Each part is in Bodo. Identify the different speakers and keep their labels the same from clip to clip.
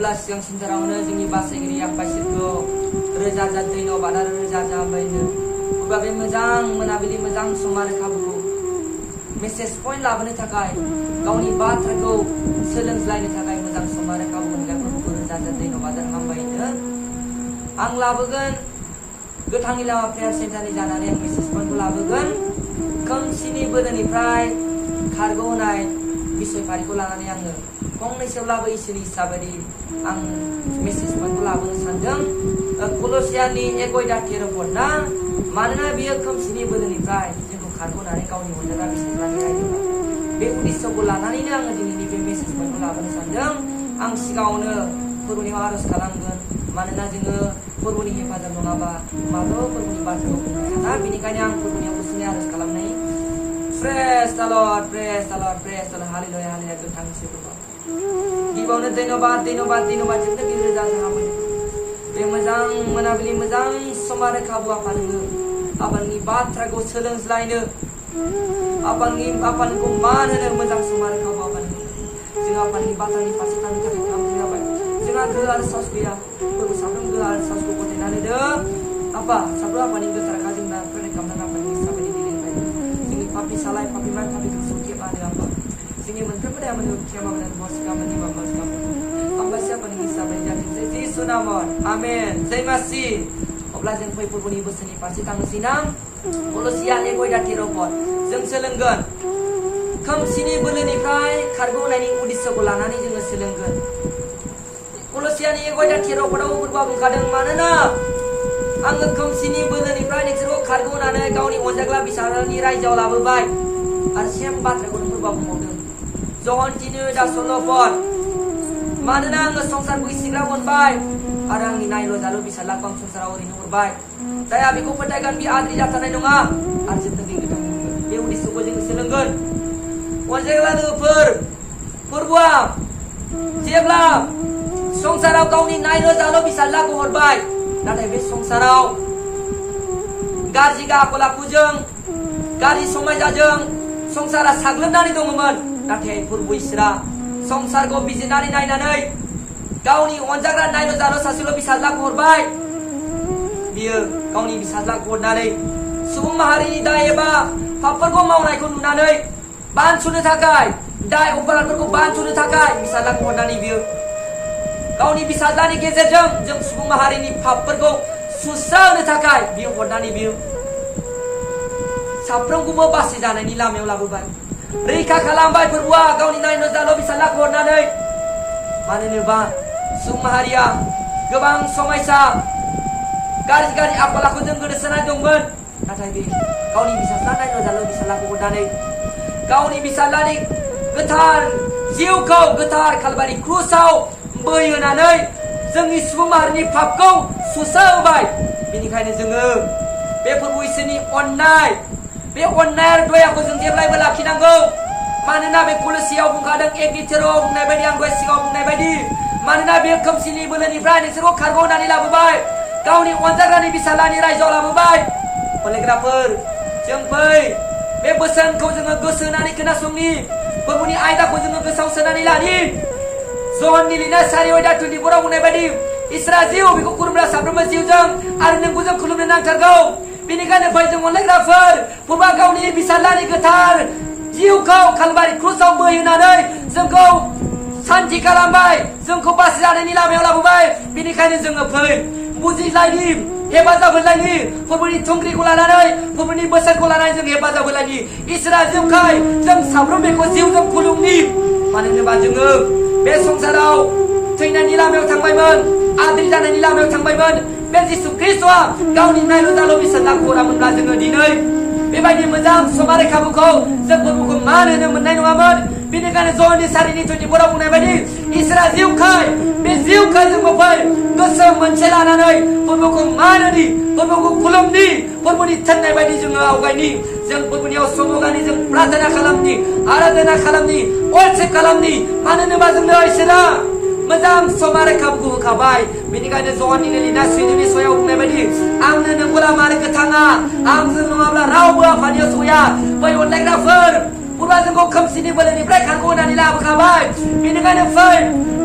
Speaker 1: अब्ला सिगां सिन्थारावनो जोंनि बासायगिरि आफा इसोरखौ रोजा रोजा धन्यबाद आरो रोजा रोजा हामबायनो अब्ला बे मोजां मोनाबिलि मोजां सम आरो खाबुखौ मेसेज पइन्ट लाबोनो थाखाय गावनि बाथ्राखौ सोलोंज्लायनो थाखाय मोजां सम आरो खाबु मोनग्राफोरखौ रोजा रोजा धन्यबाद आरो हामबायनो आं लाबोगोन गोथांनि लामा प्रेयार सेन्टारनि जानानै आं मेसेज पइन्टखौ लाबोगोन खोमसिनि बोलोनिफ्राय खारगौ होनाय बिसय फारिखौ लानानै आङो फंनैसोब्लाबो इसोरनि हिसाबै आं मेसेज पइन्टखौ लाबोनो सानदों कलसियानि 1:13 ना मानोना बियो खोमसिनि बोलोनिफ्राय जोंखौ खारग'नानै गावनि अनजाग्रा बिसयफोरनि रायजोआव बे उद्देश्यखौ लानानैनो आङो दिनैनि बे मेसेज पइन्टखौ लाबोनो सानदों आं सिगाङावनो फोरबोनियाव आर'ज खालामगोन मानोना जोङो फोरबोनि हेफाजाब नङाबा माब्लाबा फोरबोनि बाथ्राखौ बुंनो हाया बेनिखायनो आं फोरबोनियाव गुसुङै आर'ज खालामनाय Praise the Lord, praise the Lord, praise the Lord, hallelujah, hallelujah, गोथां इसोरखौ गिबियावनो धन्यबाद जोंनो गिरोजा जाहाबो बे मोजां मोनाबिलि मोजां सम आरो खाबु आफा नोङो आफानि बाथ्राखौ सोलोंज्लायनो आफाखौ मान होनो मोजां सम आरो खाबु आफा नोङो जों आफानि बाथ्रानि फारसे थांनो थाखाय खालामनाय जाबाय जोंहा गोहो आरो साहस गैया फोरबो साफ्रोम गोहो आरो साहसखौ गथायनानै होदो आफा साफ्रोम आफानि गोथारखा जोंना प्रेरणाय खालामनानै आफानि हिसाबै दिनैनिफ्राय जोंनि पापि सालाय पापि मान पापि गोसो खेबानो आफा जोंनि मोनफ्रोमबो दायामोन खेबानो बस गामोननि माबा गामोन आम्बासि आफानि हिसाबै जाथोंसै जिसु नामन आमेन जय मासि अब्ला जों फै फोरबोनि बोसोरनि फारसे थांनोसै ना कलसिया 1:13 जों सोलोंगोन खोमसिनि बोलोनिफ्राय खारग'नायनि उद्देश्यखौ लानानै जोङो सोलोंगोन कलसियानि 1:13 फोरबोआ बुंखादों मानोना आङो खोमसिनि बोलोनिफ्राय नोंसोरखौ खारग'नानै गावनि अनजाग्रा बिसारनि रायजोआव लाबोबाय आरो सेम बाथ्राखौनो फोरबोआ बुंबावदों जहन 3:16 मानोना आङो संसारखौ इसिग्राब मोनबाय आरो आंनि नायल' जाल' बिसारलाखौ आं संसाराव ओरैनो हरबाय जायहा बेखौ फोथायगोन बे आद्रि जाथारनाय नङा आरो जोबथारनाय गोथां मोनगोन बे उद्देश्यखौ जोङो सोलोंगोन अनजाग्रा लोगोफोर फोरबोआ जेब्ला संसाराव गावनि नायल' जाल' बिसारलाखौ हरबाय नाथाय बे संसाराव गाज्रि आखल आखुजों गाज्रि समायजाजों संसारा साग्लोबनानै दङमोन नाथाय फोरबो इसोरा संसारखौ बिजिरनानै नायनानै गावनि अनजाग्रा नायल' जाल' सासेल' बिसाज्लाखौ हरबाय बियो गावनि बिसाज्लाखौ हरनानै सुबुं माहारिनि दाय एबा पापफोरखौ मावनायखौ नुनानै बानस'नो थाखाय दाय अपराधफोरखौ बानस'नो थाखाय बिसाज्लाखौ हरनानै बियो गावनि बिसाज्लानि गेजेरजों जों सुबुं माहारिनि पापफोरखौ सुस्रांनो थाखाय बियो हरनानै बियो साफ्रोमखौबो बासि जानायनि लामायाव लाबोबाय रैखा खालामबाय फोरबोआ गावनि नायल' जाल' बिसाज्लाखौ हरनानै मानो होनोबा सुबुं माहारिया गोबां समायसा गाज्रि आखल आखुजों गोदोसोनानै दंमोन नाथाय बे गावनि बिसाज्ला नायल' जाल' बिसाज्लाखौ हरनानै गावनि बिसाज्लानि गोथार जिउखौ गोथार कालभारि क्रुसाव बोहोनानै जोंनि सुबुं माहारिनि पापखौ सुस्रांबाय बेनिखायनो जोङो बे फोरबो इसोरनि अननाय बे अननाय आरो दयाखौ जों जेब्लायबो लाखिनांगौ मानोना बे कलसियाव बुंखादों 1:13 बुंनाय बायदि आं दहाय सिगाङाव बुंनाय बायदि मानोना बे खोमसिनि बोलोनिफ्राय नोंसोरखौ खारग'नानै लाबोबाय गावनि अनजाग्रानि बिसालानि रायजोआव लाबोबाय फलेग्राफोर जों फै बे बोसोनखौ जोङो गोसो होनानै खोनासंनि फोरबोनि आयदाखौ जोङो गोसोआव सोनानै लानि जहननि लिरनाय 4:24 बुंनाय बायदि इसोरा जिउ बेखौ खुलुमग्रा साफ्रोमबो जिउजों आरो नोंखौ जों खुलुमनो नांथारगौ बेनिखायनो फै जों अनलायग्राफोर फोरबोआ गावनि बिसालानि गोथार जिउखौ कालभारि क्रुसाव बोहोनानै जोंखौ सान्ति खालामबाय जोंखौ बासि जानायनि लामायाव लाबोबाय बेनिखायनो जोङो फै बुजिलायनि हेफाजाब होलायनि फोरबोनि थुंग्रिखौ लानानै फोरबोनि बोसोनखौ लानानै जों हेफाजाब होलायनि इसोरा जोंखाय जों साफ्रोम बेखौ जिउजों खुलुमनि मानो होनोबा जोङो बे संसाराव थैनायनि लामायाव थांबायमोन आद्रि जानायनि लामायाव थांबायमोन बे जिसु ख्रिस्टआ गावनि नायल' जाल' बिसाज्लाखौ हरामोनब्ला जोङो दिनै बेबायदि मोजां सम आरो खाबुखौ जों फोरबोखौ मान होनो मोननाय नङामोन बेनिखायनो जहननि 4:24 बुंनाय बायदि इसोरा जिउखाय बे जिउखाय जोंबो फै गोसो मोनसे लानानै फोरबोखौ मान होनि फोरबोखौ खुलुमनि फोरबोनि थिननाय बायदि जोङो आवगायनि जों फोरबोनियाव सम होनानै जों प्रार्थना खालामनि आराधना खालामनि वर्शिप खालामनि मानो होनोबा जोंनो इसोरा मोजां सम आरो खाबुखौ होखाबाय बेनिखायनो जहननि लिरनाय 7:6 बुंनाय बायदि आंनो नोंगौ लामा आरो गोथाङा आंजों नङाब्ला रावबो आफानियाव सहैया बै अनलायग्राफोर Purba जोंखौ खोमसिनि बोलोनिफ्राय खारग'नानै लाबोखाबाय बेनिखायनो फै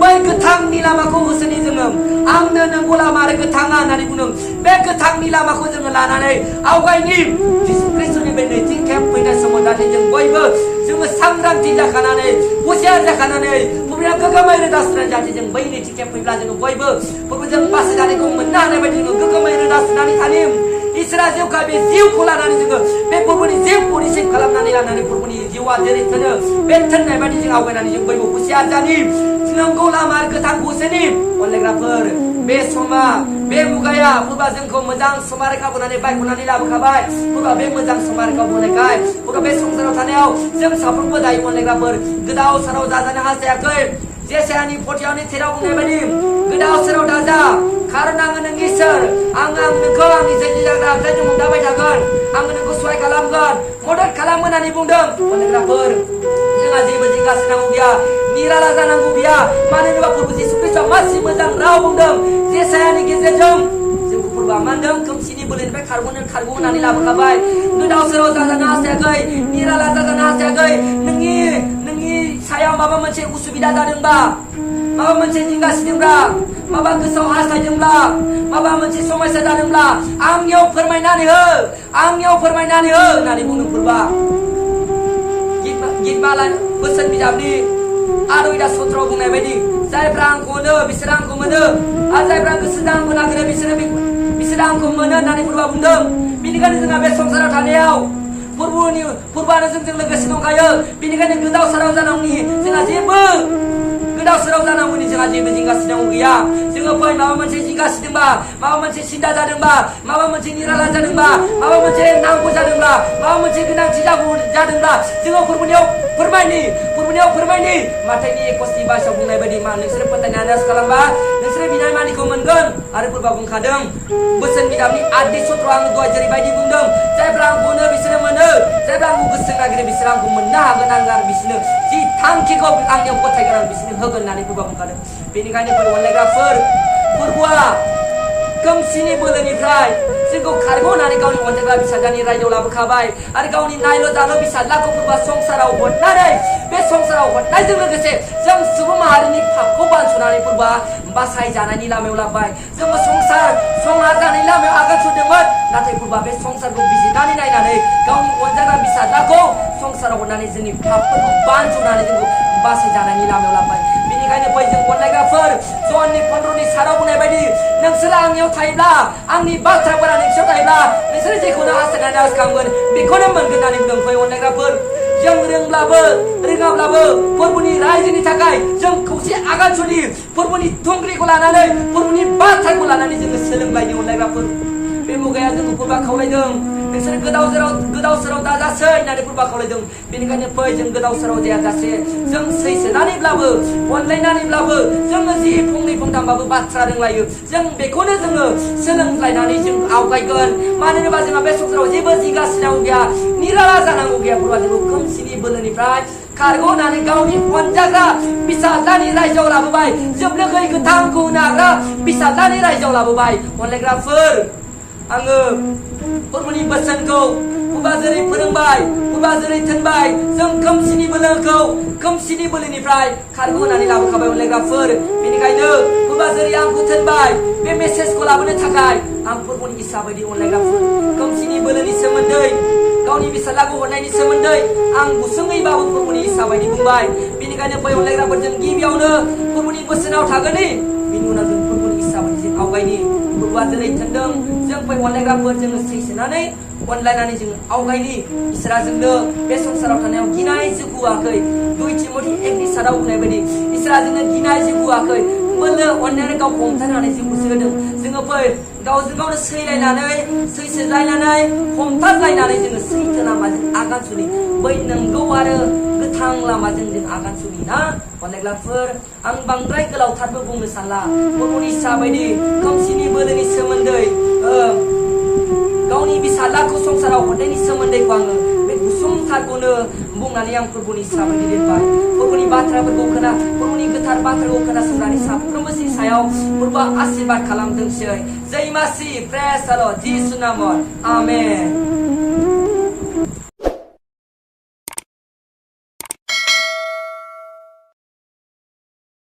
Speaker 1: बै गोथांनि लामाखौ होसोनि जोङो आंनो नंगौ लामा आरो गोथाङा होननानै बुंदों बे गोथांनि लामाखौ जोङो लानानै आवगायनि जिसु ख्रिस्टनि बे नैथि खेब फैनाय समाव जाहाथे जों बयबो जोङो सांग्रांथि जाखानानै हुसियार जाखानानै पुरबुनिया गोग्गोमै रोदा सुनानै जाहाथे जों बै नैथि खेब फैब्ला जोङो बयबो पुरबु जों बासायजानायखौ मोननो हानाय बायदि जोङो गोग्गोमै रोदा सुनानै थानि इसोरा जिउखा बे जिउखौ लानानै जोङो बे पुरबुनि जिउखौ रिसिभ खालामनानै लानानै पुरबुनि जिउआ जेरै थोनो बे थोननाय बायदि जों आवगायनानै जों बयबो हुसियार जानि नंगौ लामा गोथां हुसेनि अनलायग्राफोर बे समा बे मुगाया पुरबा जोंखौ मोजां समारेखा बनानै बायख'नानै लाबोखाबाय पुरबा बे मोजां समारेखा बनायखाय पुरबा बे संसाराव थानायाव जों साफ्रोमबो दायो अनलायग्राफोर गोदाव सोराव जाजानो हास्थायाखै जेसायानि फटियावनि थेराव बुंनाय बायदि गोदाव सोराव दाजा खारन आङो नोंनि सोर आं नोंखौ आंनि जैजि जाग्रा आखाइजों हमदाबाय थागोन आङो नोंखौ सहाय खालामगोन मदद खालामगोन होननानै बुंदों अनलायग्राफोर जोंहा जेबो जिंगा सिनांगौ गैया निराला जानांगौ गैया मानो होनोबा प्रभु जिसु ख्रिस्टआ मासि मोजां राव बुंदों जेसायानि गेजेरजों जोंखौ प्रभुआ मा होनदों खोमसिनि बोलोनिफ्राय खारग'नो होननानै लाबोखाबाय गोदाव सोराव जाजानो हास्थायाखै निराला जाजानो हास्थायाखै नोंनि सायाव माबा मोनसे उसुबिदा जादोंबा माबा मोनसे जिंगा सिदोंब्ला माबा गोसोआव हास्थायदोंब्ला माबा मोनसे समस्या जादोंब्ला आंनियाव फोरमायनानै हो होननानै बुंदों प्रभुआ गितमाला बोसोन बिजाबनि 8:17 बुंनाय बायदि जायफ्रा आंखौ मोनो बिसोर आंखौ मोनो आरो जायफ्रा गोसोजों आंखौ नागिरो बिसोर आंखौ मोनो होननानै प्रभुआ बुंदों बेनिखायनो जोंहा बे संसाराव थानायाव प्रभुआनो जोंजों लोगोसे दंखायो बेनिखायनो गोदाव सोराव जानांगौनि जोंहा जेबो जिंगा सिनांगौ गैया जोङो फै माबा मोनसे जिंगा सिदोंबा माबा मोनसे सिन्था जादोंबा माबा मोनसे निराला जादोंबा माबा मोनसे नांगौ जादोंब्ला माबा मोनसे गोनांथि जादोंब्ला जोङो पुरबुनियाव फोरमायनि माथाइनि 21 भाषायाव बुंनाय बायदि मा नोंसोरो फोथायनानै आन्दाज खालामबा नोंसोरो बिनाय मानिखौ मोनगोन आरो पुरबुआ बुंखादों बोसोन बिजाबनि 8:17 आं दहाय जेरैबायदि बुंदों जायफ्रा आंखौ मोनो बिसोरो मोनो जायफ्रा आंखौ गोसोजों नागिरो बिसोर आंखौ मोननो हागोन आरो बिसोरनो जि थांखिखौ आंनियाव फोथायगोन आं बिसोरनो होगोन होननानै पुरबुआ बुंखादों बेनिखायनो अनलायग्राफोर पुरबुआ खोमसिनि बोलोनिफ्राय जोंखौ खारग'नानै गावनि अनजाग्रा फिसाज्लानि रायजोआव लाबोखाबाय आरो गावनि नायल' जाल' फिसाज्लाखौ पुरबुआ संसाराव हरनानै बे संसाराव हरनायजों लोगोसे जों सुबुं माहारिनि पापखौ बानस'नानै पुरबुआ बासायजानायनि लामायाव लाबोबाय जोङो संसार जानायनि लामायाव आगान सुरदोंमोन नाथाय पुरबुआ बे संसारखौ बिजिरनानै नायनानै गावनि अनजाग्रा फिसाज्लाखौ संसाराव हरनानै जोंनि पापफोरखौ बानस'नानै जोंखौ बासायजानायनि लामायाव लाबोबाय बेनिखायनो बै जों अनलायग्राफोर ज'ननि 15 साराव बुंनाय बायदि नोंसोरो आंनियाव थायोब्ला आंनि बाथ्राफोरा नोंसोर थायोब्ला नोंसोरो जेखौनो हास्थायनानै आरज खालामगोन बेखौनो मोनगोन होननानै बुंदों फै अनलायग्राफोर जों रोङाब्लाबो पुरबुनि रायजोनि थाखाय जों खौसे आगान सुरि पुरबुनि थुंग्रिखौ लानानै पुरबुनि बाथ्राखौ लानानै जोङो सोलोंलायनि अनलायग्राफोर बे मुगाया जोंखौ पुरबुआ खावलायदों नोंसोर गोदाव सोराव दाजासै होननानै पुरबुआ खावलायदों बेनिखायनो फै जों गोदाव सोराव जायाजासे जों सैसोनानैब्लाबो अनलायनानैब्लाबो जोङो जि फंनै फंथामबाबो बाथ्रा रोंलायो जों बेखौनो जोङो सोलोंलायनानै जों आवगायगोन मानो होनोबा जोंहा बे संसाराव जेबो जिंगा सिनांगौ गैया निराला जानांगौ गैया पुरबुआ जोंखौ खोमसिनि बोलोनिफ्राय खारग'नानै गावनि अनजाग्रा फिसाज्लानि रायजोआव लाबोबाय जोबनो गैयै गोथांखौ होनो हाग्रा फिसाज्लानि रायजोआव लाबोबाय अनलायग्राफोर आङो पुरबुनि बोसोनखौ पुरबुआ जेरै फोरोंबाय पुरबुआ जेरै थोनबाय जों खोमसिनि बोलोनिफ्राय खारग'नानै लाबोखाबाय अनलायग्राफोर बेनिखायनो पुरबुआ जेरै आंखौ थोनबाय बे मेसेजखौ लाबोनो थाखाय आं पुरबुनि इसा बायदि अनलायग्राफोर खोमसिनि बोलोनि सोमोन्दै गावनि फिसाज्लाखौ हरनायनि सोमोन्दै आं गुसुङैबाबो पुरबुनि इसा बायदि बुंबाय बेनिखायनो बै अनलायग्राफोर जों गिबियावनो पुरबुनि बोसोनाव थागोननि बिनि उनाव जों पुरबुनि इसा बायदि जों आवगायनि पुरबुआ जेरै थोनदों जों बै अनलायग्राफोर जोङो सैसोनानै अनलायनानै जोङो आवगायनि इसोरा जोंनो बे संसाराव थानायाव गिनाय जुगुआखै 2 तिमथि 1:7 बुंनाय बायदि इसोरा जोंनो गिनाय जुगुआखै बोलो अननायानो गावखौ हमथानानै जिउखौसो होदों जोङो फै गावजों गावनो सैसोलायनानै हमथालायनानै जोङो सैथो लामाजों आगान सुरि बै नंगौ आरो गोथां लामाजों जों आगान सुरि ना अनलायग्राफोर आं बांद्राय गोलावथारबो बुंनो सानला पुरबुनि इसा बायदि खोमसिनि बोलोनि सोमोन्दै गावनि फिसाज्लाखौ संसाराव हरनायनि सोमोन्दैखौ आङो बे गुसुंथारखौनो बुंनानै आं पुरबुनि इसा बायदि लिरबाय पुरबुनि बाथ्राफोरखौ पुरबुनि गोथार बाथ्राखौ खोनासंनानै साफ्रोमबोनि सायाव पुरबुआ आशीर्बाद खालामथोंसै जय मासि प्रेज द लर्ड जिसु नामाव आमेन।